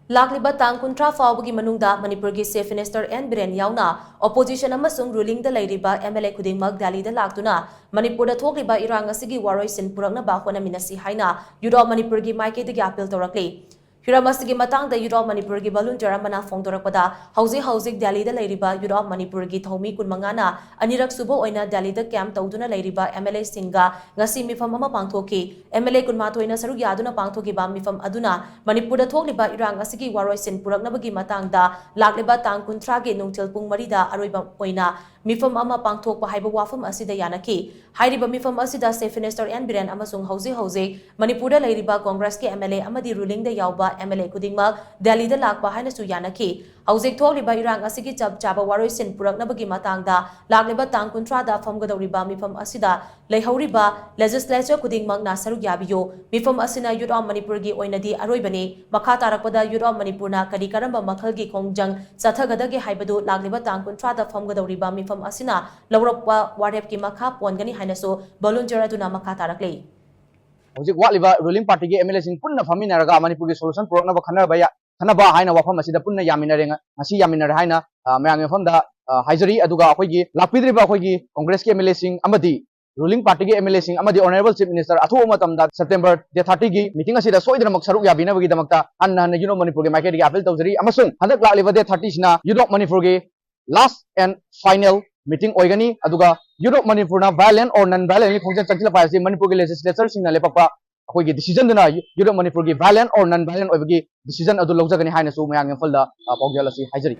ꯂꯥꯛꯂꯤꯕ ꯇꯥꯡ 30 ꯐꯥꯎꯕꯒꯤ ꯃꯅꯨꯡꯗ ꯃꯅꯤꯄꯨꯔꯒꯤ ꯆꯤꯐ ꯃꯤꯅꯤꯁꯇꯔ ꯑꯦꯟ ꯕꯤꯔꯦꯟ ꯌꯥꯎꯅ ꯑꯣꯄꯣꯖꯤꯁꯟ ꯑꯃꯁꯨꯡ ꯔꯨꯂꯤꯡꯗ ꯂꯩꯔꯤꯕ MLA ꯈꯨꯗꯤꯡꯃꯛ ꯗꯦꯜꯂꯤꯗ ꯂꯥꯛꯇꯨꯅ ꯃꯅꯤꯄꯨꯔꯗ ꯊꯣꯛꯂꯤꯕ ꯏꯔꯥꯡ ꯑꯁꯤꯒꯤ ꯋꯥꯔꯣꯏꯁꯤꯟ ꯄꯨꯔꯛꯅꯕ ꯍꯣꯠꯅꯃꯤꯟꯅꯁꯤ ꯍꯥꯏꯅ ꯌꯨꯔꯣꯞ ꯃꯅꯤꯄꯨꯔꯒꯤ ꯃꯥꯏꯀꯩꯗꯒꯤ ꯑꯄꯤꯜ ꯇꯧꯔꯛꯂꯤ꯫ ꯍꯤꯔꯝ ꯑꯁꯤꯒꯤ ꯃꯇꯥꯡꯗ ꯌꯨꯔꯣꯞ ꯃꯅꯤꯄꯨꯔꯒꯤ ꯚꯣꯂꯨꯟꯇꯤꯌꯔ ꯑꯃꯅ ꯐꯣꯡꯗꯣꯔꯛꯄꯗ ꯍꯧꯖꯤꯛ ꯗꯦꯜꯂꯤꯗ ꯂꯩꯔꯤꯕ ꯌꯨꯔꯣꯞ ꯃꯅꯤꯄꯨꯔꯒꯤ ꯊꯧꯃꯤ 15ꯅ ꯑꯅꯤꯔꯛ ꯁꯨꯕ ꯑꯣꯏꯅ ꯗꯦꯜꯂꯤꯗ ꯀꯦꯝꯞ ꯇꯧꯗꯨꯅ ꯂꯩꯔꯤꯕ MLAꯁꯤꯡꯒ ꯉꯁꯤ ꯃꯤꯐꯝ ꯑꯃ ꯄꯥꯡꯊꯣꯛꯈꯤ꯫ MLA 12ꯅ ꯁꯔꯨꯛ ꯌꯥꯗꯨꯅ ꯄꯥꯡꯊꯣꯛꯈꯤꯕ ꯃꯤꯐꯝ ꯑꯗꯨꯅ ꯃꯅꯤꯄꯨꯔꯗ ꯊꯣꯛꯂꯤꯕ ꯏꯔꯥꯡ ꯑꯁꯤꯒꯤ ꯋꯥꯔꯣꯏꯁꯤꯟ ꯄꯨꯔꯛꯅꯕꯒꯤ ꯃꯇꯥꯡꯗ ꯂꯥꯛꯂꯤꯕ ꯇꯥꯡ 30ꯒꯤ ꯅꯨꯡꯊꯤꯜ ꯄꯨꯡ 4ꯗ ꯑꯔꯣꯏꯕ ꯑꯣꯏꯅ ꯃꯤꯐꯝ ꯑꯃ ꯄꯥꯡꯊꯣꯛꯄ ꯍꯥꯏꯕ ꯋꯥꯐꯝ ꯑꯁꯤꯗ ꯌꯥꯅꯈꯤ꯫ ꯍꯥꯏꯔꯤꯕ ꯃꯤꯐꯝ ꯑꯁꯤꯗ ꯆꯤꯐ ꯃꯤꯅꯤꯁꯇꯔ ꯑꯦꯟ ꯕꯤꯔꯦꯟ ꯑꯃꯁꯨꯡ ꯍꯧꯖꯤꯛ ꯃꯅꯤꯄꯨꯔꯗ ꯂꯩꯔꯤꯕ ꯀꯣꯡꯒ꯭ꯔꯦꯁꯀꯤ MLA ꯑꯃꯗꯤ ꯔꯨꯂꯤꯡꯗ ꯌꯥꯎꯕ MLA ꯈꯨꯗꯤꯡꯃꯛ ꯗꯦꯜꯂꯤꯗ ꯂꯥꯛꯄ ꯍꯥꯏꯅꯁꯨ ꯌꯥꯅꯈꯤ꯫ ꯍꯧꯖꯤꯛ ꯊꯣꯛꯂꯤꯕ ꯏꯔꯥꯡ ꯑꯁꯤꯒꯤ ꯆꯞ ꯆꯥꯕ ꯋꯥꯔꯣꯏꯁꯤꯟ ꯄꯨꯔꯛꯅꯕꯒꯤ ꯃꯇꯥꯡꯗ ꯂꯥꯛꯂꯤꯕ ꯇꯥꯡ 30ꯗ ꯐꯝꯒꯗꯧꯔꯤꯕ ꯃꯤꯐꯝ ꯑꯁꯤꯗ ꯂꯩꯍꯧꯔꯤꯕ ꯂꯦꯖꯤꯁꯂꯦꯆꯔ ꯈꯨꯗꯤꯡꯃꯛꯅ ꯁꯔꯨꯛ ꯌꯥꯕꯤꯌꯨ꯫ ꯃꯤꯐꯝ ꯑꯁꯤꯅ ꯌꯨꯔꯣꯞ ꯃꯅꯤꯄꯨꯔꯒꯤ ꯑꯣꯏꯅꯗꯤ ꯑꯔꯣꯏꯕꯅꯤ꯫ ꯃꯈꯥ ꯇꯥꯔꯛꯄꯗ ꯌꯨꯔꯣꯞ ꯃꯅꯤꯄꯨꯔꯅ ꯀꯔꯝꯕ ꯃꯈꯜꯒꯤ ꯈꯣꯡꯖꯪ ꯆꯠꯊꯒꯗꯒꯦ ꯍꯥꯏꯕꯗꯨ ꯂꯥꯛꯂꯤꯕ ꯇꯥꯡ 30ꯗ ꯐꯝꯒꯗꯧꯔꯤꯕ ꯃꯤꯐꯝ ꯑꯁꯤꯅ ꯂꯧꯔꯛꯄ ꯋꯥꯔꯦꯞꯀꯤ ꯃꯈꯥ ꯄꯣꯟꯒꯅꯤ ꯍꯥꯏꯅꯁꯨ ꯚꯣꯂꯨꯟꯇꯤꯌꯔ ꯑꯗꯨꯅ ꯃꯈꯥ ꯇꯥꯔꯛꯂꯤ꯫ ꯍꯧꯖꯤꯛ ꯋꯥꯠꯂꯤꯕ ꯔꯨलिꯡ ꯄꯥꯔꯇꯤꯒꯤ MLAꯁꯤꯡ ꯄꯨꯟꯅ ꯐꯝꯃꯤꯟꯅꯔꯒ ꯃꯅꯤꯄꯨꯔꯒꯤ ꯁꯣꯂꯨꯁꯟ ꯄꯨꯔꯛꯅꯕ ꯈꯟꯅꯕ ꯍꯥꯏꯅ ꯋꯥꯐꯝ ꯑꯁꯤꯗ ꯄꯨꯟꯅ ꯌꯥꯃꯤꯟꯅꯔꯦ ꯉꯁꯤ ꯌꯥꯃꯤꯟꯅꯔꯦ ꯍꯥꯏꯅ ꯃꯌꯥꯝꯒꯤ ꯃꯐꯝꯗ ꯍꯥꯏꯖꯔꯤ꯫ ꯑꯗꯨꯒ ꯑꯩꯈꯣꯏꯒꯤ ꯂꯥꯛꯄꯤꯗ꯭ꯔꯤꯕ ꯑꯩꯈꯣꯏꯒꯤ ꯀꯣꯡꯒ꯭ꯔꯦꯁꯀꯤ MLAꯁꯤꯡ ꯑꯃꯗꯤ ꯔꯨलिꯡ ꯄꯥꯔꯇꯤꯒꯤ MLAꯁꯤꯡ ꯑꯃꯗꯤ ꯑꯣꯅꯔꯦꯕꯜ ꯆꯤꯐ ꯃꯤꯅꯤꯁꯇꯔ ꯑꯊꯨꯕ ꯃꯇꯝꯗ ꯁꯦꯞꯇꯦꯝꯕꯔ ꯗꯦꯠ 30ꯒꯤ ꯃꯤꯇꯤꯡ ꯑꯁꯤꯗ ꯁꯣꯏꯗꯅꯃꯛ ꯁꯔꯨꯛ ꯌꯥꯕꯤꯅꯕꯒꯤꯗꯃꯛꯇ ꯍꯟꯅ ꯌꯨꯔꯣꯞ ꯃꯅꯤꯄꯨꯔꯒꯤ ꯃꯥꯏꯀꯩꯗꯒꯤ ꯑꯄꯤꯜ ꯇꯧꯖꯔꯤ꯫ ꯑꯃꯁꯨꯡ ꯍꯟꯗꯛ ꯂꯥꯛꯂꯤꯕ ꯗꯦꯠ 30ꯁꯤꯅ ꯌꯨꯔꯣꯞ ꯃꯅꯤꯄꯨꯔꯒꯤ ꯂꯥꯁ ꯑꯦꯟड ꯐꯥꯏꯅꯦꯜ ꯃꯤꯇꯤꯡ ꯑꯣꯏꯒꯅꯤ꯫ ꯑꯗꯨꯒ ꯌꯨꯔꯣꯞ ꯃꯅꯤꯄꯨꯔꯅ ꯚꯥꯏꯂꯦꯟ ꯑꯣꯔ ꯅꯟ ꯚꯥꯏꯂꯦꯟꯒꯤ ꯈꯣꯡꯖꯪ ꯆꯪꯁꯤꯜꯂꯛꯄ ꯍꯥꯏꯕꯁꯤ ꯃꯅꯤꯄꯨꯔꯒꯤ ꯂꯦꯖꯤꯁꯂꯦꯆꯔꯁꯤꯡꯅ ꯂꯦꯞꯄꯛꯄ ꯑꯩꯈꯣꯏꯒꯤ ꯗꯤꯁꯤꯖꯟꯗꯨꯅ ꯌꯨꯔꯣꯞ ꯃꯅꯤꯄꯨꯔꯒꯤ ꯚꯥꯏꯂꯦꯟ ꯑꯣꯔ ꯅꯟ ꯚꯥꯏꯂꯦꯟ ꯑꯣꯏꯕꯒꯤ ꯗꯤꯁꯤꯖꯟ ꯑꯗꯨ ꯂꯧꯖꯒꯅꯤ ꯍꯥꯏꯅꯁꯨ ꯃꯌꯥꯝꯒꯤ ꯃꯐꯝꯗ ꯄꯥꯎꯖꯦꯜ ꯑꯁꯤ ꯍꯥꯏꯖꯔꯤ꯫